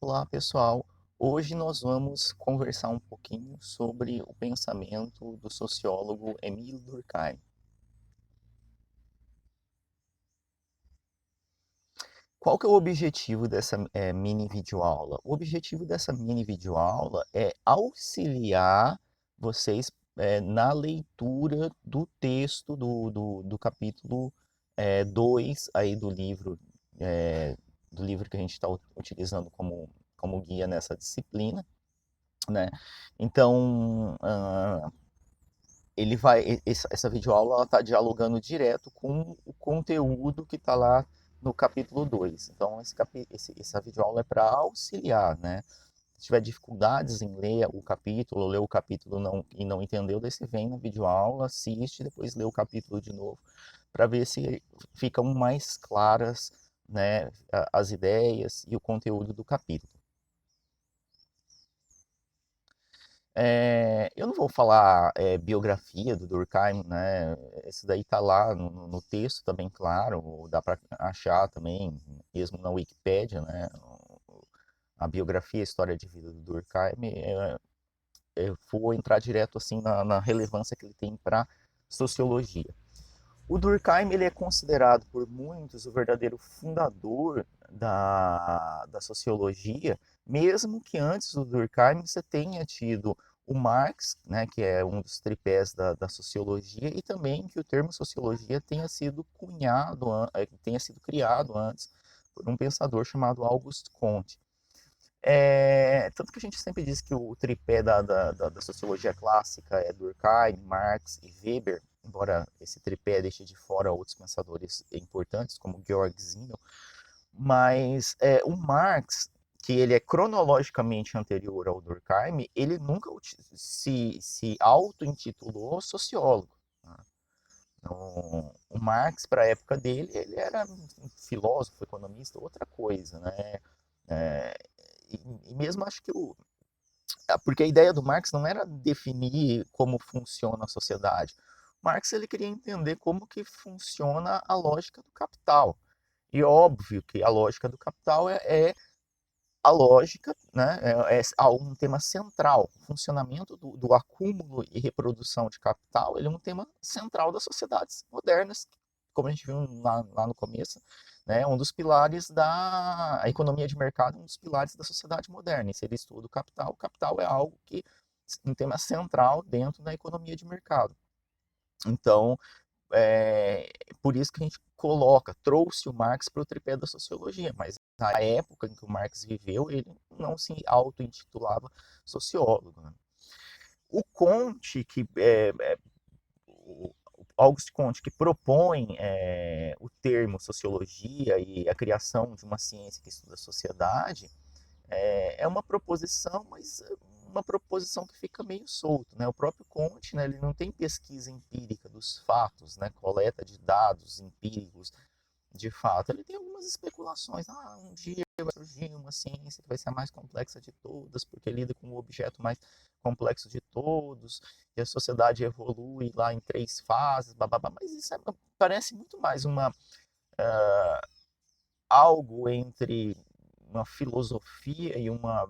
Olá, pessoal. Hoje nós vamos conversar um pouquinho sobre o pensamento do sociólogo Emile Durkheim. Qual que é o objetivo dessa mini videoaula? O objetivo dessa mini videoaula é auxiliar vocês na leitura do texto do capítulo 2 aí do livro que a gente está utilizando como guia nessa disciplina, né? Então, essa videoaula está dialogando direto com o conteúdo que está lá no capítulo 2. Então, essa videoaula é para auxiliar, né? Se tiver dificuldades em ler o capítulo e não entendeu, daí você vem na videoaula, assiste, depois lê o capítulo de novo, para ver se ficam mais claras, né, as ideias e o conteúdo do capítulo. Eu não vou falar biografia do Durkheim, né? Esse daí tá lá no texto, tá bem claro, dá para achar também, mesmo na Wikipédia, né? A biografia, a história de vida do Durkheim. Eu vou entrar direto assim na relevância que ele tem para sociologia. O Durkheim ele é considerado por muitos o verdadeiro fundador da sociologia, mesmo que antes do Durkheim você tenha tido o Marx, né, que é um dos tripés da sociologia, e também que o termo sociologia tenha sido criado antes por um pensador chamado Auguste Comte. Tanto que a gente sempre diz que o tripé da sociologia clássica é Durkheim, Marx e Weber, embora esse tripé deixe de fora outros pensadores importantes, como Georg Simmel, mas o Marx, que ele é cronologicamente anterior ao Durkheim, ele nunca se auto-intitulou sociólogo, né? Então, o Marx, para a época dele, ele era um filósofo, economista, outra coisa, né? É, e mesmo acho que porque a ideia do Marx não era definir como funciona a sociedade. Marx ele queria entender como que funciona a lógica do capital. E óbvio que a lógica do capital é a lógica, né, é um tema central. O funcionamento do acúmulo e reprodução de capital ele é um tema central das sociedades modernas, como a gente viu lá no começo, né, um dos pilares da a economia de mercado, um dos pilares da sociedade moderna. E se ele estuda o capital é algo que um tema central dentro da economia de mercado. Então, é, por isso que a gente trouxe o Marx para o tripé da sociologia, mas na época em que o Marx viveu, ele não se auto-intitulava sociólogo, né? O Comte, o Auguste Comte, que propõe o termo sociologia e a criação de uma ciência que estuda a sociedade, é uma proposição, mas uma proposição que fica meio solto, né? O próprio Comte, né, ele não tem pesquisa empírica dos fatos, né, coleta de dados empíricos de fato. Ele tem algumas especulações. Um dia vai surgir uma ciência que vai ser a mais complexa de todas, porque lida com o objeto mais complexo de todos, e a sociedade evolui lá em 3 fases, bababá. Mas isso parece muito mais algo entre uma filosofia e uma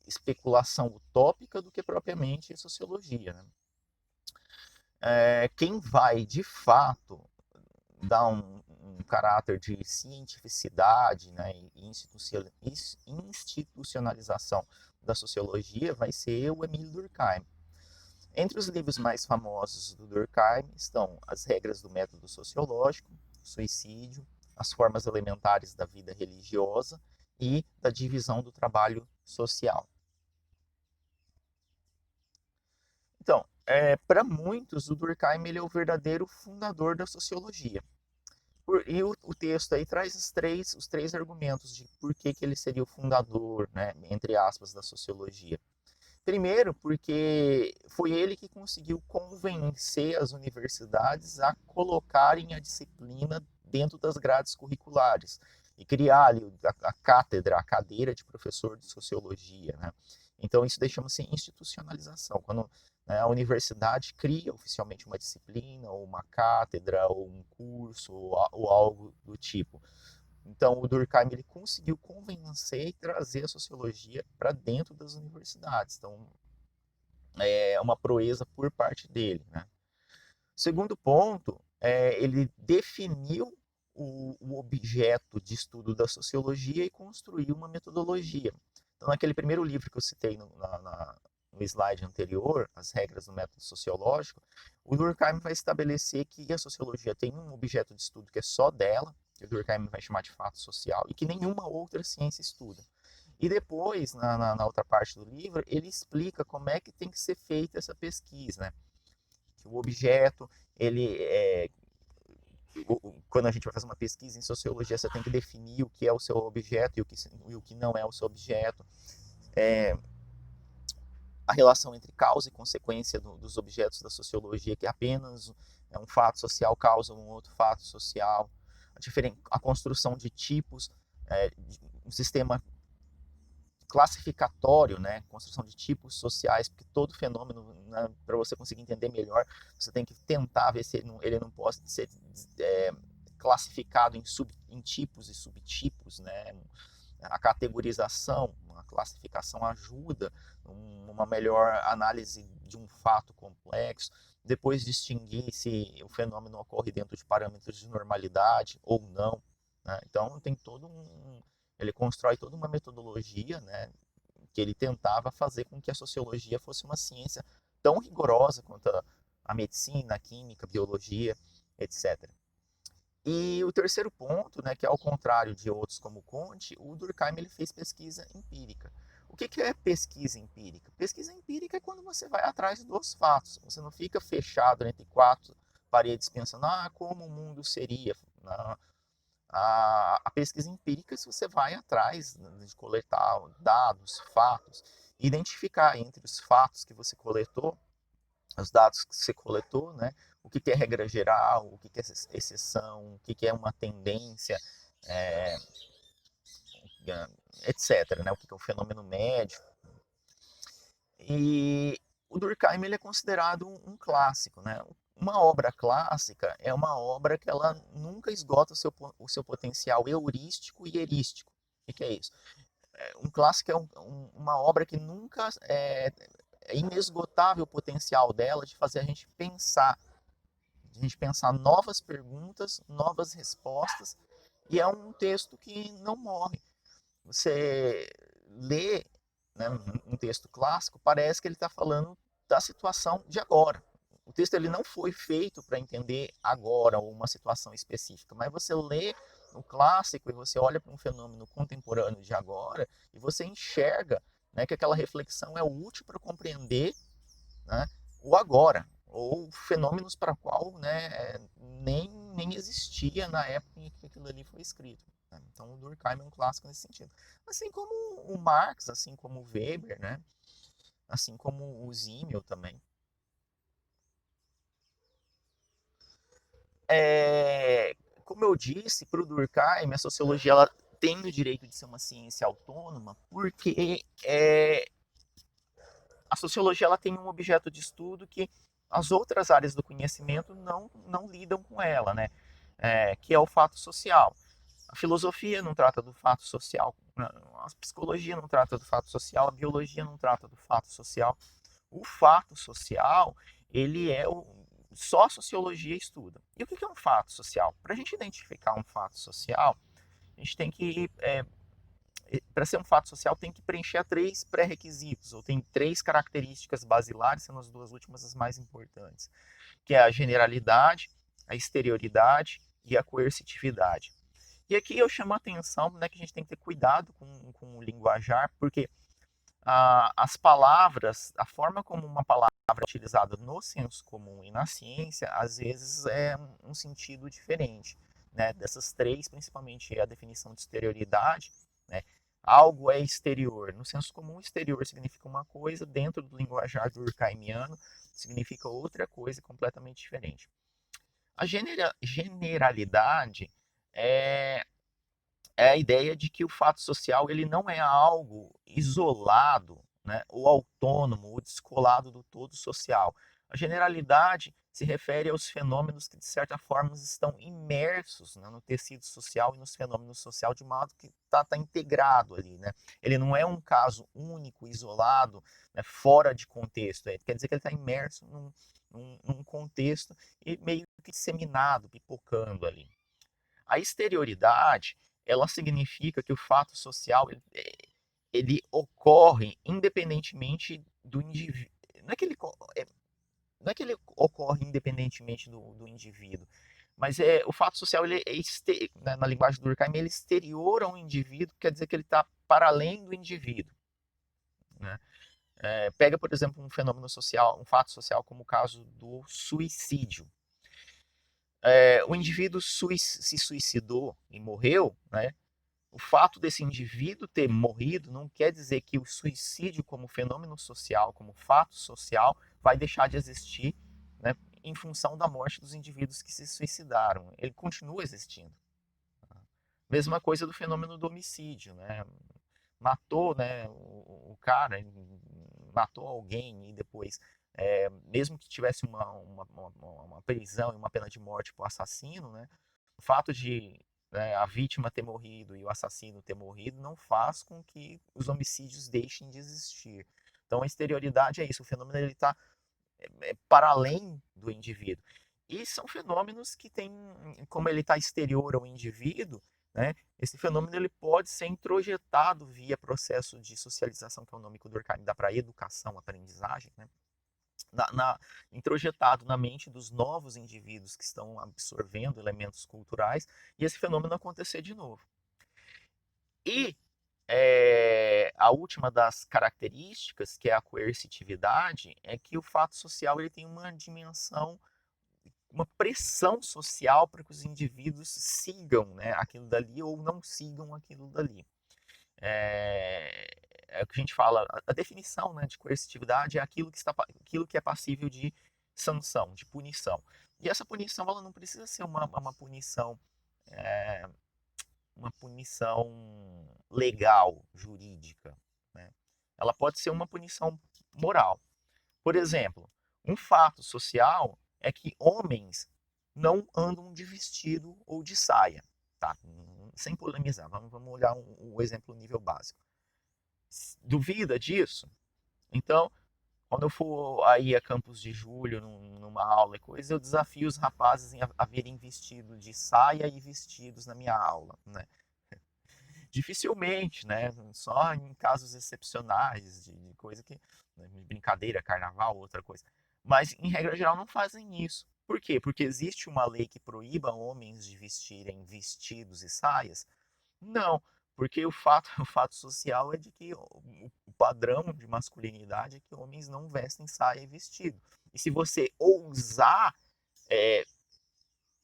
especulação utópica do que propriamente sociologia, né? Quem vai de fato dar um caráter de cientificidade, né, e institucionalização da sociologia vai ser o Emile Durkheim. Entre os livros mais famosos do Durkheim estão As Regras do Método Sociológico, Suicídio, As Formas Elementares da Vida Religiosa e da Divisão do Trabalho Social. Então, para muitos, o Durkheim ele é o verdadeiro fundador da sociologia. E o texto aí traz os três argumentos de por que ele seria o fundador, né, entre aspas, da sociologia. Primeiro, porque foi ele que conseguiu convencer as universidades a colocarem a disciplina dentro das grades curriculares e criar ali a cátedra, a cadeira de professor de sociologia, né? Então isso daí chama-se institucionalização. Quando, né, a universidade cria oficialmente uma disciplina, ou uma cátedra, ou um curso, ou algo do tipo. Então, o Durkheim ele conseguiu convencer e trazer a sociologia para dentro das universidades. Então, é uma proeza por parte dele, né? Segundo ponto, ele definiu o objeto de estudo da sociologia e construiu uma metodologia. Então, naquele primeiro livro que eu citei no slide anterior, As Regras do Método Sociológico, o Durkheim vai estabelecer que a sociologia tem um objeto de estudo que é só dela, que o Durkheim vai chamar de fato social, e que nenhuma outra ciência estuda. E depois, na outra parte do livro, ele explica como é que tem que ser feita essa pesquisa, né? Que o objeto, quando a gente vai fazer uma pesquisa em sociologia, você tem que definir o que é o seu objeto e o que não é o seu objeto. A relação entre causa e consequência dos objetos da sociologia, que apenas um fato social causa um outro fato social. A construção de tipos, um sistema classificatório, né, construção de tipos sociais, porque todo fenômeno, né, para você conseguir entender melhor, você tem que tentar ver se ele não pode ser classificado em tipos e subtipos, né? A categorização, a classificação ajuda uma melhor análise de um fato complexo, depois distinguir se o fenômeno ocorre dentro de parâmetros de normalidade ou não, né? Então tem ele constrói toda uma metodologia, né, que ele tentava fazer com que a sociologia fosse uma ciência tão rigorosa quanto a medicina, a química, a biologia, etc. E o terceiro ponto, né, que é ao contrário de outros como Conte, o Durkheim ele fez pesquisa empírica. O que é pesquisa empírica? Pesquisa empírica é quando você vai atrás dos fatos. Você não fica fechado entre quatro paredes pensando, como o mundo seria. Não. A pesquisa empírica, se você vai atrás de coletar dados, fatos, identificar entre os fatos que você coletou, os dados que você coletou, né, o que é regra geral, o que é exceção, o que é uma tendência, é, etc., né, o que é o fenômeno médio. E o Durkheim ele é considerado um clássico, né? Uma obra clássica é uma obra que ela nunca esgota o seu potencial heurístico e erístico. O que é isso? Um clássico é uma obra que nunca é inesgotável o potencial dela de fazer a gente pensar novas perguntas, novas respostas, e é um texto que não morre. Você lê, né, um texto clássico, parece que ele está falando da situação de agora. O texto ele não foi feito para entender agora uma situação específica, mas você lê o clássico e você olha para um fenômeno contemporâneo de agora e você enxerga, né, que aquela reflexão é útil para compreender, né, o agora, ou fenômenos para qual, né, nem existia na época em que aquilo ali foi escrito. Né? Então o Durkheim é um clássico nesse sentido. Assim como o Marx, assim como o Weber, né? Assim como o Simmel também. Como eu disse, para o Durkheim, a sociologia ela tem o direito de ser uma ciência autônoma, porque a sociologia ela tem um objeto de estudo que as outras áreas do conhecimento não lidam com ela, né? Que é o fato social. A filosofia não trata do fato social, a psicologia não trata do fato social, a biologia não trata do fato social. O fato social, ele é só a sociologia estuda. E o que é um fato social? Para a gente identificar um fato social, a gente tem que para ser um fato social, tem que preencher três pré-requisitos, ou tem três características basilares, sendo as duas últimas as mais importantes, que é a generalidade, a exterioridade e a coercitividade. E aqui eu chamo a atenção, né, que a gente tem que ter cuidado com o linguajar, porque as palavras, a forma como uma palavra é utilizada no senso comum e na ciência, às vezes é um sentido diferente. Né? Dessas três, principalmente a definição de exterioridade, né? Algo é exterior. No senso comum, exterior significa uma coisa, dentro do linguajar durkheimiano, significa outra coisa completamente diferente. A generalidade é a ideia de que o fato social ele não é algo isolado, né, ou autônomo, ou descolado do todo social. A generalidade se refere aos fenômenos que, de certa forma, estão imersos, né, no tecido social e nos fenômenos sociais, de modo que está integrado ali. Né? Ele não é um caso único, isolado, né, fora de contexto. Quer dizer que ele está imerso num contexto e meio que disseminado, pipocando ali. A exterioridade, ela significa que o fato social ele ocorre independentemente do indivíduo. Não é que ele ocorre independentemente do indivíduo, mas o fato social, na linguagem do Durkheim, ele é exterior ao indivíduo, quer dizer que ele está para além do indivíduo. Né? Pega, por exemplo, um fenômeno social, um fato social como o caso do suicídio. O indivíduo se suicidou e morreu, né? O fato desse indivíduo ter morrido não quer dizer que o suicídio como fenômeno social, como fato social, vai deixar de existir, né, em função da morte dos indivíduos que se suicidaram. Ele continua existindo. Mesma coisa do fenômeno do homicídio. Né? Matou, né, o cara, matou alguém e depois, mesmo que tivesse uma prisão e uma pena de morte para o assassino, né, o fato de, né, a vítima ter morrido e o assassino ter morrido não faz com que os homicídios deixem de existir. Então a exterioridade é isso, o fenômeno ele está para além do indivíduo. E são fenômenos que têm, como ele está exterior ao indivíduo, né, esse fenômeno ele pode ser introjetado via processo de socialização, que é o nome que o Durkheim dá para educação, aprendizagem, né, introjetado na mente dos novos indivíduos que estão absorvendo elementos culturais, e esse fenômeno acontecer de novo. E a última das características, que é a coercitividade, é que o fato social ele tem uma dimensão, uma pressão social para que os indivíduos sigam, né, aquilo dali ou não sigam aquilo dali. É o que a gente fala, a definição, né, de coercitividade é aquilo que é passível de sanção, de punição. E essa punição ela não precisa ser uma punição, é, uma punição legal, jurídica. Né? Ela pode ser uma punição moral. Por exemplo, um fato social é que homens não andam de vestido ou de saia. Tá? Sem polemizar, vamos olhar o exemplo nível básico. Duvida disso? Então, quando eu for aí a Campos de Julho, numa aula e coisa, eu desafio os rapazes a virem vestidos de saia e vestidos na minha aula. Né? Dificilmente, né? Só em casos excepcionais, de coisa que. Né, brincadeira, carnaval, outra coisa. Mas, em regra geral, não fazem isso. Por quê? Porque existe uma lei que proíba homens de vestirem vestidos e saias? Não, porque o fato social é de que o padrão de masculinidade é que homens não vestem saia e vestido. E se você ousar é,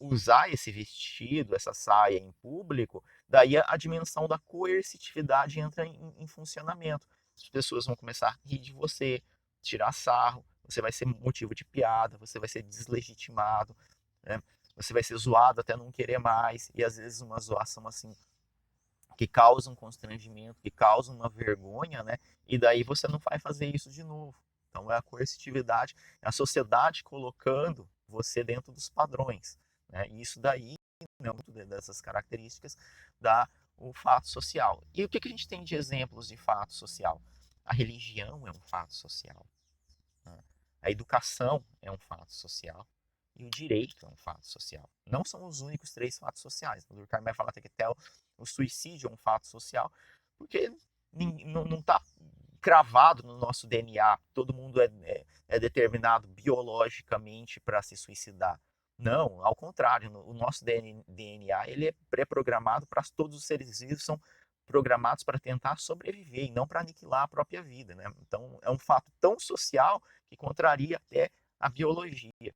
usar esse vestido, essa saia em público, daí a dimensão da coercitividade entra em funcionamento. As pessoas vão começar a rir de você, tirar sarro, você vai ser motivo de piada, você vai ser deslegitimado, né? Você vai ser zoado até não querer mais, e às vezes uma zoação assim que causa um constrangimento, que causa uma vergonha, né? E daí você não vai fazer isso de novo. Então é a coercitividade, é a sociedade colocando você dentro dos padrões. Né? E isso daí, né, muito dessas características, dá o fato social. E o que a gente tem de exemplos de fato social? A religião é um fato social. Né? A educação é um fato social. E o direito é um fato social. Não são os únicos três fatos sociais. O Durkheim vai falar que até o suicídio é um fato social, porque não está cravado no nosso DNA. Todo mundo é determinado biologicamente para se suicidar. Não, ao contrário, o nosso DNA ele é pré-programado para todos os seres vivos, são programados para tentar sobreviver e não para aniquilar a própria vida. Né? Então é um fato tão social que contraria até a biologia.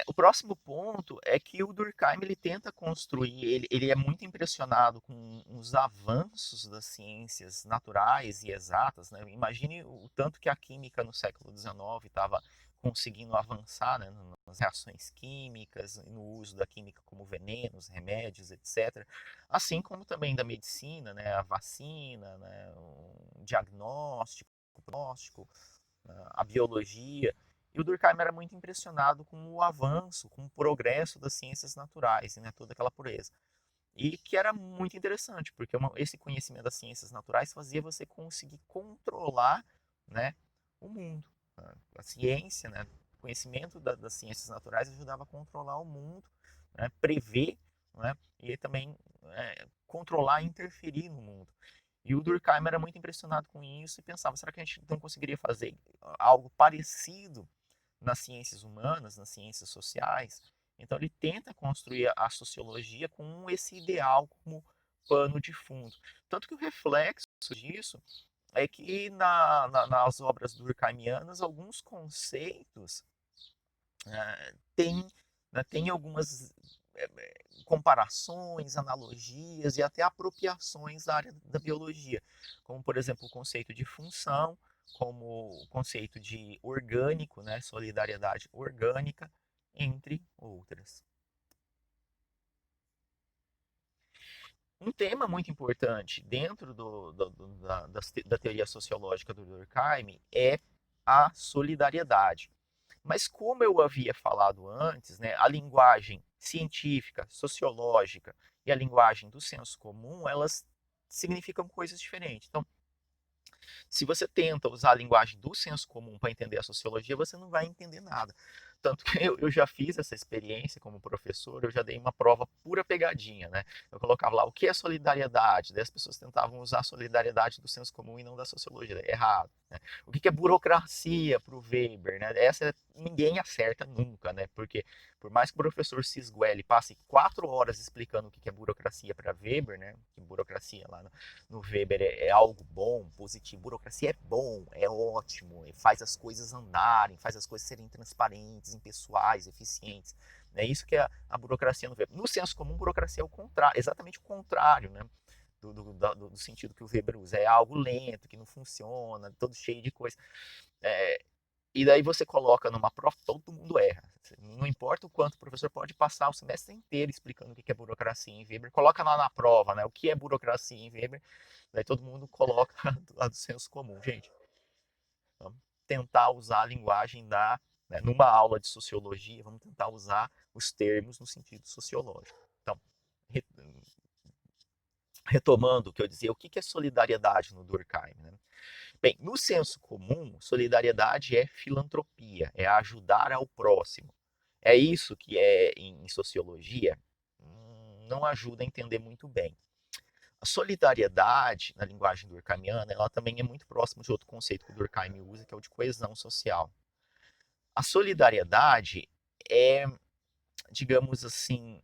O próximo ponto é que o Durkheim ele tenta construir, ele é muito impressionado com os avanços das ciências naturais e exatas. Né? Imagine o tanto que a química no século XIX estava conseguindo avançar, né, nas reações químicas, no uso da química como venenos, remédios, etc. Assim como também da medicina, né, a vacina, né, o diagnóstico. prognóstico, a biologia. E o Durkheim era muito impressionado com o avanço, com o progresso das ciências naturais, né, toda aquela pureza. E que era muito interessante, porque esse conhecimento das ciências naturais fazia você conseguir controlar, né, o mundo. A ciência, né, o conhecimento das ciências naturais ajudava a controlar o mundo, né, prever, né, e também controlar e interferir no mundo. E o Durkheim era muito impressionado com isso e pensava, será que a gente não conseguiria fazer algo parecido nas ciências humanas, nas ciências sociais? Então ele tenta construir a sociologia com esse ideal como pano de fundo. Tanto que o reflexo disso é que nas obras durkheimianas alguns conceitos tem algumas comparações, analogias e até apropriações da área da biologia, como por exemplo o conceito de função, como o conceito de orgânico, né, solidariedade orgânica, entre outras. Um tema muito importante dentro da teoria sociológica do Durkheim é a solidariedade. Mas como eu havia falado antes, né, a linguagem científica, sociológica e a linguagem do senso comum, elas significam coisas diferentes. Então, se você tenta usar a linguagem do senso comum para entender a sociologia, você não vai entender nada. Tanto que eu já fiz essa experiência como professor, eu já dei uma prova pura pegadinha, né? Eu colocava lá o que é solidariedade, daí as pessoas tentavam usar a solidariedade do senso comum e não da sociologia, errado. Né? O que é burocracia para o Weber, né? Essa ninguém acerta nunca, né? Porque por mais que o professor Sisguelli passe 4 horas explicando o que é burocracia para Weber, né? Que burocracia lá no Weber é algo bom, positivo. Burocracia é bom, é ótimo, faz as coisas andarem, faz as coisas serem transparentes, impessoais, eficientes. É isso que é a burocracia no Weber. No senso comum, burocracia é o contrário, exatamente o contrário, né? Do sentido que o Weber usa. É algo lento, que não funciona, todo cheio de coisa. E daí você coloca numa prova, todo mundo erra. Não importa o quanto o professor pode passar o semestre inteiro explicando o que é burocracia em Weber, coloca lá na prova, né? O que é burocracia em Weber, daí todo mundo coloca a do senso comum. Gente, vamos tentar usar a linguagem numa aula de sociologia, vamos tentar usar os termos no sentido sociológico. Então, retomando o que eu dizia, o que é solidariedade no Durkheim, né? Bem, no senso comum, solidariedade é filantropia, é ajudar ao próximo. É isso que é em sociologia não ajuda a entender muito bem. A solidariedade, na linguagem durkheimiana, ela também é muito próxima de outro conceito que o Durkheim usa, que é o de coesão social. A solidariedade é, digamos assim,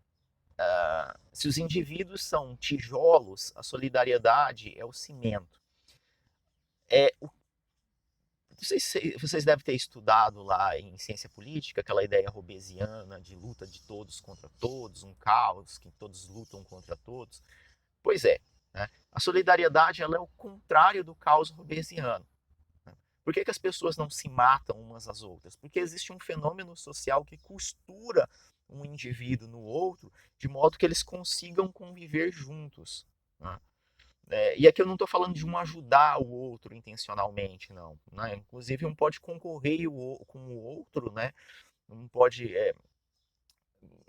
se os indivíduos são tijolos, a solidariedade é o cimento. Vocês devem ter estudado lá em ciência política aquela ideia robesiana de luta de todos contra todos, um caos, que todos lutam contra todos. Pois é, né? A solidariedade ela é o contrário do caos robesiano. Né? Por que as pessoas não se matam umas às outras? Porque existe um fenômeno social que costura um indivíduo no outro de modo que eles consigam conviver juntos. Né? E aqui eu não estou falando de um ajudar o outro intencionalmente, não. Né? Inclusive, um pode concorrer com o outro, né? Um pode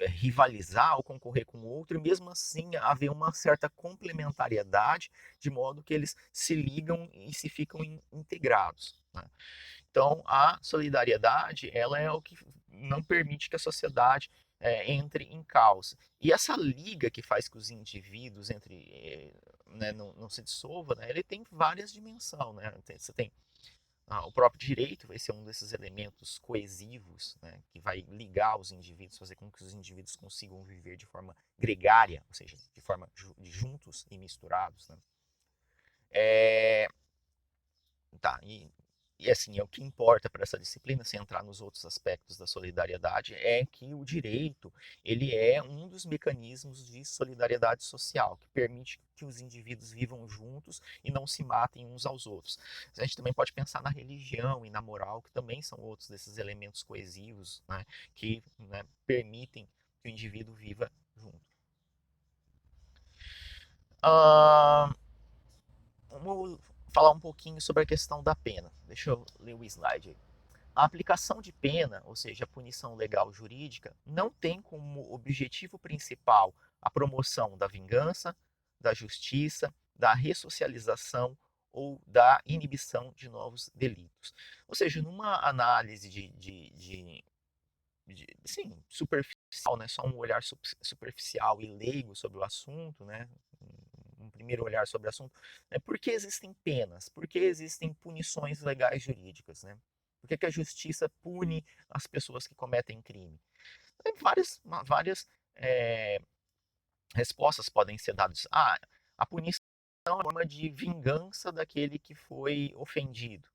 rivalizar ou concorrer com o outro, e mesmo assim haver uma certa complementariedade, de modo que eles se ligam e se ficam integrados. Né? Então, a solidariedade ela é o que não permite que a sociedade entre em caos. E essa liga que faz que os indivíduos né, não se dissolva, né, ele tem várias dimensões. Né? Você tem o próprio direito vai ser um desses elementos coesivos, né, que vai ligar os indivíduos, fazer com que os indivíduos consigam viver de forma gregária, ou seja, de forma juntos e misturados. Né? É, Tá, e assim, é o que importa para essa disciplina, sem entrar nos outros aspectos da solidariedade, é que o direito, ele é um dos mecanismos de solidariedade social, que permite que os indivíduos vivam juntos e não se matem uns aos outros. A gente também pode pensar na religião e na moral, que também são outros desses elementos coesivos, né, que né, permitem que o indivíduo viva junto. Ah, falar um pouquinho sobre a questão da pena. Deixa eu ler o slide aí. A aplicação de pena, ou seja, a punição legal jurídica, não tem como objetivo principal a promoção da vingança, da justiça, da ressocialização ou da inibição de novos delitos. Ou seja, numa análise sim, superficial, né, só um olhar superficial e leigo sobre o assunto, né, um primeiro olhar sobre o assunto, né, por que existem penas? Por que existem punições legais jurídicas? Né? Por que a justiça pune as pessoas que cometem crime? Tem várias é, respostas podem ser dadas. Ah, a punição é uma forma de vingança daquele que foi ofendido.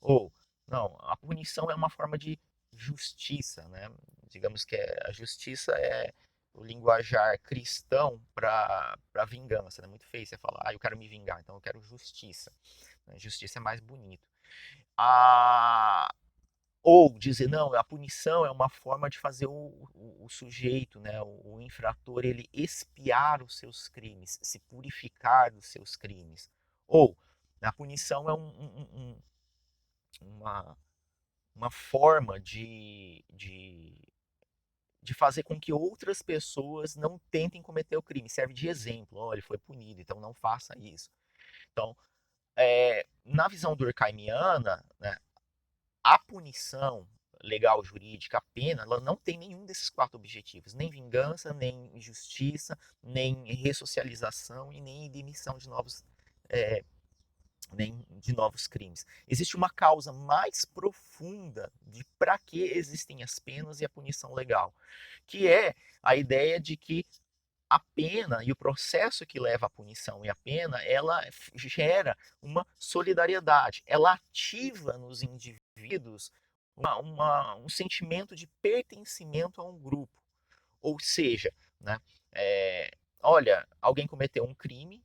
Ou, não, a punição é uma forma de justiça, né? Digamos que a justiça é o linguajar cristão para vingança, né? Muito feio você falar, ah, eu quero me vingar, então eu quero justiça. Justiça é mais bonito. A, ou dizer, não, a punição é uma forma de fazer o sujeito, né, o infrator, ele expiar os seus crimes, se purificar dos seus crimes. Ou a punição é uma, uma forma de fazer com que outras pessoas não tentem cometer o crime. Serve de exemplo. Oh, ele foi punido, então não faça isso. Então, na visão durkheimiana, né, a punição legal jurídica, a pena, ela não tem nenhum desses quatro objetivos. Nem vingança, nem justiça, nem ressocialização e nem demissão de nem de novos crimes. Existe uma causa mais profunda de para que existem as penas e a punição legal, que é a ideia de que a pena e o processo que leva à punição e à pena, ela gera uma solidariedade, ela ativa nos indivíduos um sentimento de pertencimento a um grupo. Ou seja, né, é, olha, alguém cometeu um crime,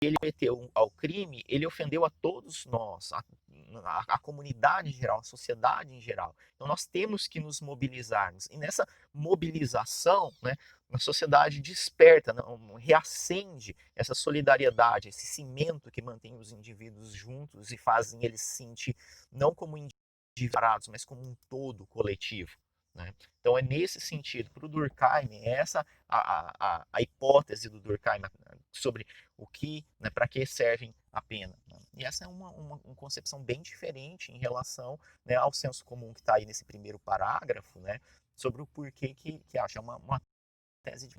ele cometeu ao crime, ele ofendeu a todos nós, a comunidade em geral, a sociedade em geral. Então nós temos que nos mobilizarmos. E nessa mobilização, né, a sociedade desperta, não, reacende essa solidariedade, esse cimento que mantém os indivíduos juntos e fazem eles se sentir não como indivíduos, mas como um todo coletivo. Né? Então é nesse sentido, para o Durkheim, essa a hipótese do Durkheim sobre o que, né, para que servem a pena. Né? E essa é uma concepção bem diferente em relação, né, ao senso comum que está aí nesse primeiro parágrafo, né, sobre o porquê que acha uma tese de.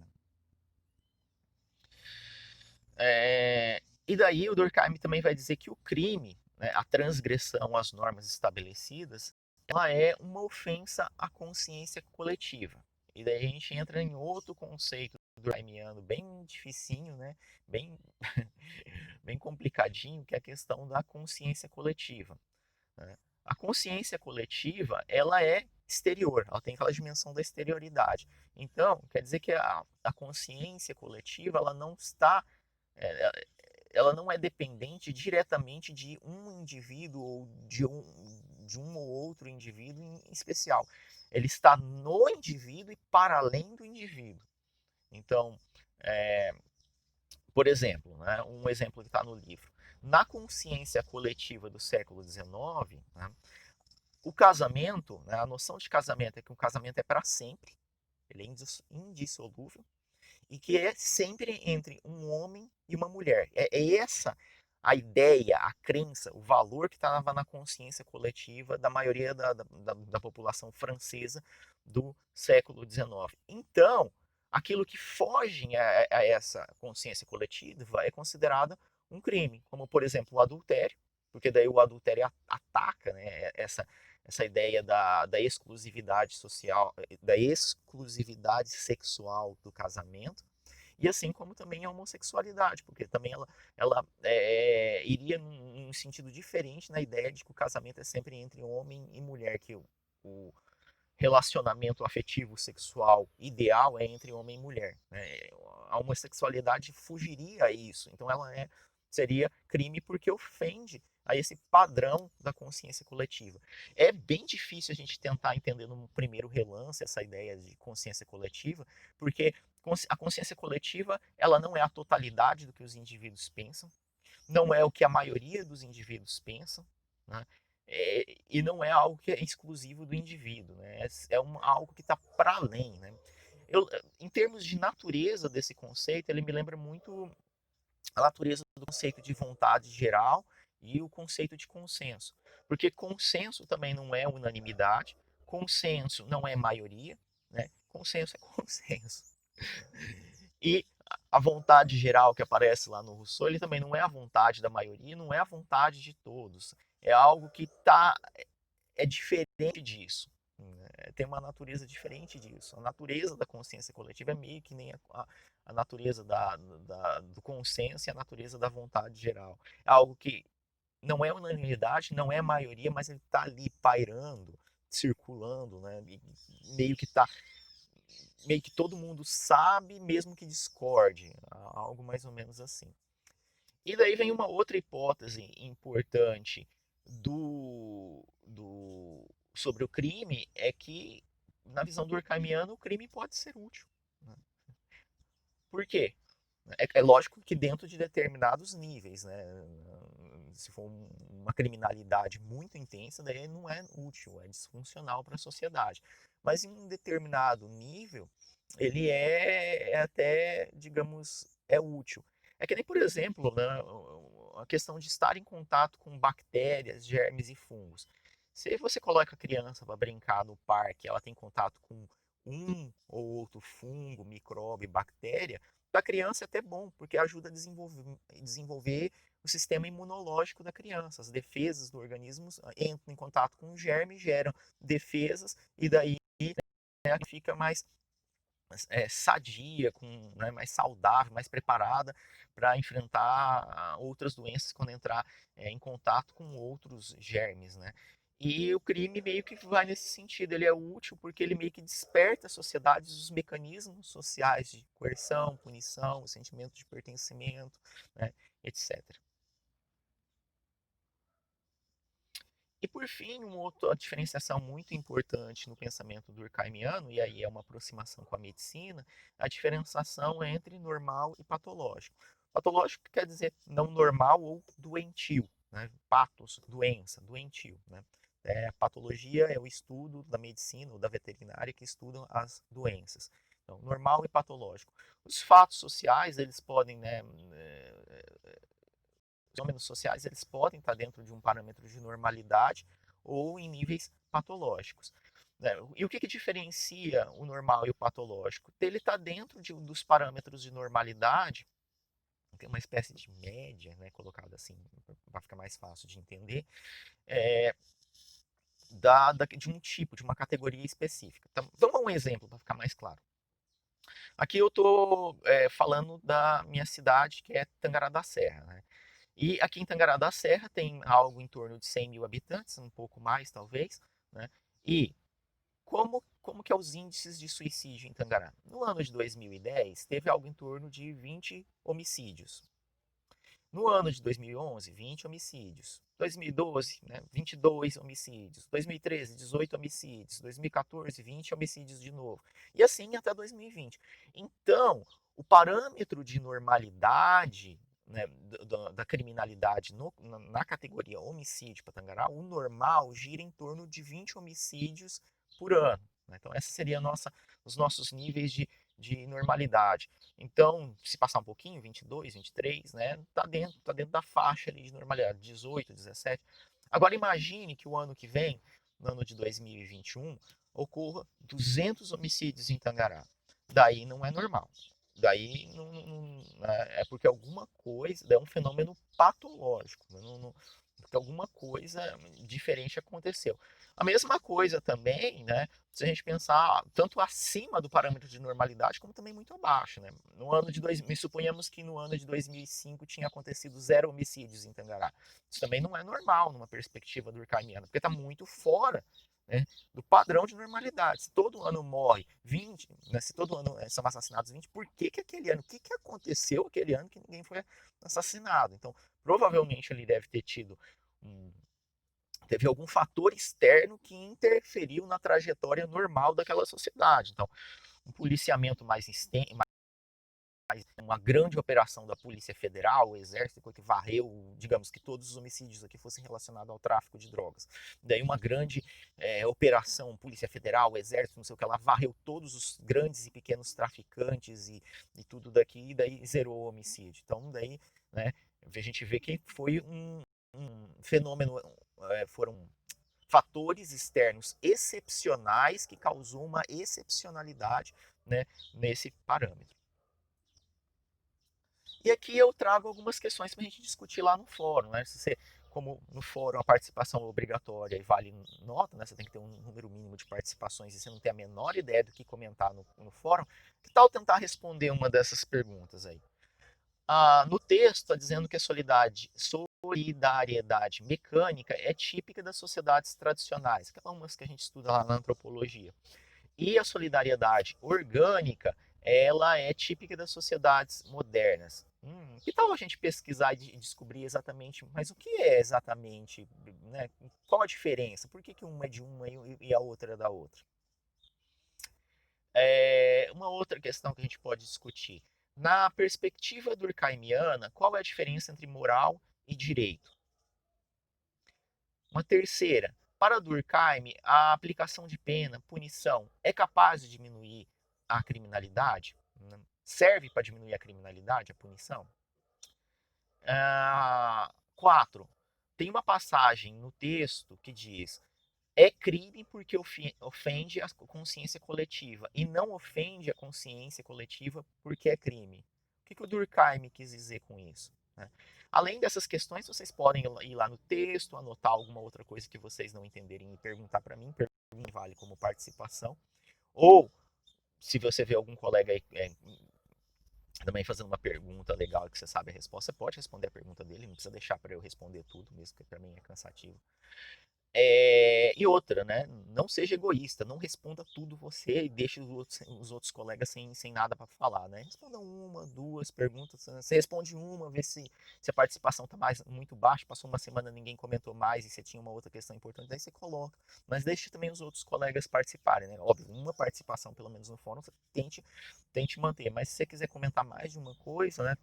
E daí o Durkheim também vai dizer que o crime, né, a transgressão às normas estabelecidas, ela é uma ofensa à consciência coletiva. E daí a gente entra em outro conceito durkheimiano bem dificinho, né, bem, bem complicadinho, que é a questão da consciência coletiva. Né? A consciência coletiva, ela é exterior, ela tem aquela dimensão da exterioridade. Então, quer dizer que a consciência coletiva, ela não está é, ela não é dependente diretamente de um indivíduo ou de um ou outro indivíduo em especial. Ele está no indivíduo e para além do indivíduo. Então, é, por exemplo, né, um exemplo que está no livro. Na consciência coletiva do século XIX, né, o casamento, né, a noção de casamento é que o casamento é para sempre, ele é indissolúvel, e que é sempre entre um homem e uma mulher. É essa a ideia, a crença, o valor que estava na consciência coletiva da maioria da população francesa do século XIX. Então, aquilo que foge a essa consciência coletiva é considerado um crime, como, por exemplo, o adultério, porque daí o adultério ataca, né, essa ideia da exclusividade social, da exclusividade sexual do casamento, e assim como também a homossexualidade, porque também ela iria num sentido diferente na ideia de que o casamento é sempre entre homem e mulher, que o relacionamento afetivo sexual ideal é entre homem e mulher. Né? A homossexualidade fugiria a isso, então seria crime porque ofende a esse padrão da consciência coletiva. É bem difícil a gente tentar entender no primeiro relance essa ideia de consciência coletiva, porque a consciência coletiva ela não é a totalidade do que os indivíduos pensam, não é o que a maioria dos indivíduos pensam, né? E não é algo que é exclusivo do indivíduo, né? Algo que está para além, né? Em termos de natureza desse conceito, ele me lembra muito a natureza do conceito de vontade geral e o conceito de consenso. Porque consenso também não é unanimidade, consenso não é maioria, né? Consenso é consenso. E a vontade geral que aparece lá no Rousseau, ele também não é a vontade da maioria, não é a vontade de todos. É algo que é diferente disso. Tem uma natureza diferente disso. A natureza da consciência coletiva é meio que nem a natureza do consenso e a natureza da vontade geral. É algo que não é unanimidade, não é maioria, mas ele está ali pairando, circulando, né? Meio que tá, meio que todo mundo sabe, mesmo que discorde, algo mais ou menos assim. E daí vem uma outra hipótese importante sobre o crime, é que, na visão do Durkheimiano, o crime pode ser útil. Né? Por quê? É lógico que dentro de determinados níveis, né? Se for uma criminalidade muito intensa, daí não é útil, é disfuncional para a sociedade. Mas em um determinado nível, ele é até, digamos, é útil. É que nem, por exemplo, né, a questão de estar em contato com bactérias, germes e fungos. Se você coloca a criança para brincar no parque, ela tem contato com um ou outro fungo, micróbio, bactéria, para a criança é até bom, porque ajuda a desenvolver o sistema imunológico da criança. As defesas do organismo entram em contato com o germe, geram defesas, e daí ela fica mais sadia, né, mais saudável, mais preparada para enfrentar outras doenças quando entrar em contato com outros germes, né? E o crime meio que vai nesse sentido, ele é útil porque ele meio que desperta a sociedade os mecanismos sociais de coerção, punição, o sentimento de pertencimento, né, etc. E por fim, uma outra diferenciação muito importante no pensamento durkheimiano, e aí é uma aproximação com a medicina, a diferenciação entre normal e patológico. Patológico quer dizer não normal ou doentio, né? Patos, doença, doentio. Né? Patologia é o estudo da medicina ou da veterinária que estudam as doenças. Então, normal e patológico. Os fatos sociais, eles podem, né, fenômenos sociais, eles podem estar dentro de um parâmetro de normalidade ou em níveis patológicos. Né? E o que diferencia o normal e o patológico? Ele está dentro dos parâmetros de normalidade, tem uma espécie de média, né, colocada assim, para ficar mais fácil de entender, é, de um tipo, de uma categoria específica. Então, vamos a um exemplo para ficar mais claro. Aqui eu estou falando da minha cidade, que é Tangará da Serra. Né? E aqui em Tangará da Serra tem algo em torno de 100 mil habitantes, um pouco mais talvez, né? E como que é os índices de suicídio em Tangará? No ano de 2010, teve algo em torno de 20 homicídios. No ano de 2011, 20 homicídios. 2012, né, 22 homicídios. 2013, 18 homicídios. 2014, 20 homicídios de novo. E assim até 2020. Então, o parâmetro de normalidade, né, da criminalidade na categoria homicídio para Tangará, o normal gira em torno de 20 homicídios por ano. Né? Então, esses seriam os nossos níveis de normalidade. Então, se passar um pouquinho, 22, 23, né, tá dentro da faixa ali de normalidade, 18, 17. Agora imagine que o ano que vem, no ano de 2021, ocorra 200 homicídios em Tangará. Daí não é normal. Daí é porque alguma coisa, é um fenômeno patológico, né? Porque alguma coisa diferente aconteceu. A mesma coisa também, né? Se a gente pensar tanto acima do parâmetro de normalidade, como também muito abaixo, né? No ano de suponhamos que no ano de 2005 tinha acontecido 0 homicídios em Tangará. Isso também não é normal numa perspectiva do Durkheimiano, porque está muito fora, né, do padrão de normalidade. Se todo ano morre 20, né, se todo ano são assassinados 20, por que aquele ano, o que aconteceu aquele ano que ninguém foi assassinado? Então, provavelmente ele deve ter tido teve algum fator externo que interferiu na trajetória normal daquela sociedade. Então, um policiamento mais uma grande operação da Polícia Federal, o Exército, que varreu, digamos que todos os homicídios aqui fossem relacionados ao tráfico de drogas. Daí uma grande operação, Polícia Federal, Exército, não sei o que lá, varreu todos os grandes e pequenos traficantes e tudo daqui, e daí zerou o homicídio. Então daí, né, a gente vê que foi um fenômeno, foram fatores externos excepcionais que causou uma excepcionalidade, né, nesse parâmetro. E aqui eu trago algumas questões para a gente discutir lá no fórum, né? Se você, como no fórum a participação é obrigatória e vale nota, né? Você tem que ter um número mínimo de participações e você não tem a menor ideia do que comentar no fórum, que tal tentar responder uma dessas perguntas aí? No texto está dizendo que a solidariedade mecânica é típica das sociedades tradicionais, que é umas que a gente estuda lá na antropologia. E a solidariedade orgânica, ela é típica das sociedades modernas. Que tal a gente pesquisar e descobrir exatamente, mas o que é exatamente, né? Qual a diferença? Por que uma é de uma e a outra é da outra? Uma outra questão que a gente pode discutir. Na perspectiva durkheimiana, qual é a diferença entre moral e direito? Uma terceira, para Durkheim, a aplicação de pena, punição, é capaz de diminuir a criminalidade? Serve para diminuir a criminalidade, a punição? 4. Tem uma passagem no texto que diz: é crime porque ofende a consciência coletiva e não ofende a consciência coletiva porque é crime. O que o Durkheim quis dizer com isso? Né? Além dessas questões, vocês podem ir lá no texto, anotar alguma outra coisa que vocês não entenderem e perguntar para mim. Pergunta vale como participação. Ou, se você vê algum colega aí, também fazendo uma pergunta legal que você sabe a resposta, você pode responder a pergunta dele, não precisa deixar para eu responder tudo, mesmo que para mim é cansativo. E outra, né? Não seja egoísta, não responda tudo você e deixe os outros colegas sem nada para falar, né? Responda uma, duas perguntas. Você responde uma, vê se a participação está muito baixa, passou uma semana ninguém comentou mais e você tinha uma outra questão importante, daí você coloca. Mas deixe também os outros colegas participarem, né? Óbvio, uma participação pelo menos no fórum, você tente manter. Mas se você quiser comentar mais de uma coisa, né?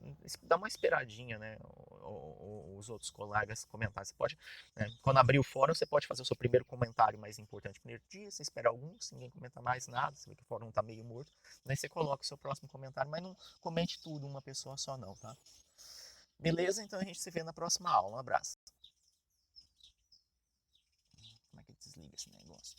Dá uma esperadinha, né? Os outros colegas comentarem. Você pode, né? Quando abrir o fórum, você pode fazer o seu primeiro comentário mais importante no primeiro dia, você espera alguns, se ninguém comenta mais nada, você vê que o fórum está meio morto, daí você coloca o seu próximo comentário, mas não comente tudo uma pessoa só não, tá? Beleza? Então a gente se vê na próxima aula. Um abraço. Como é que desliga esse negócio?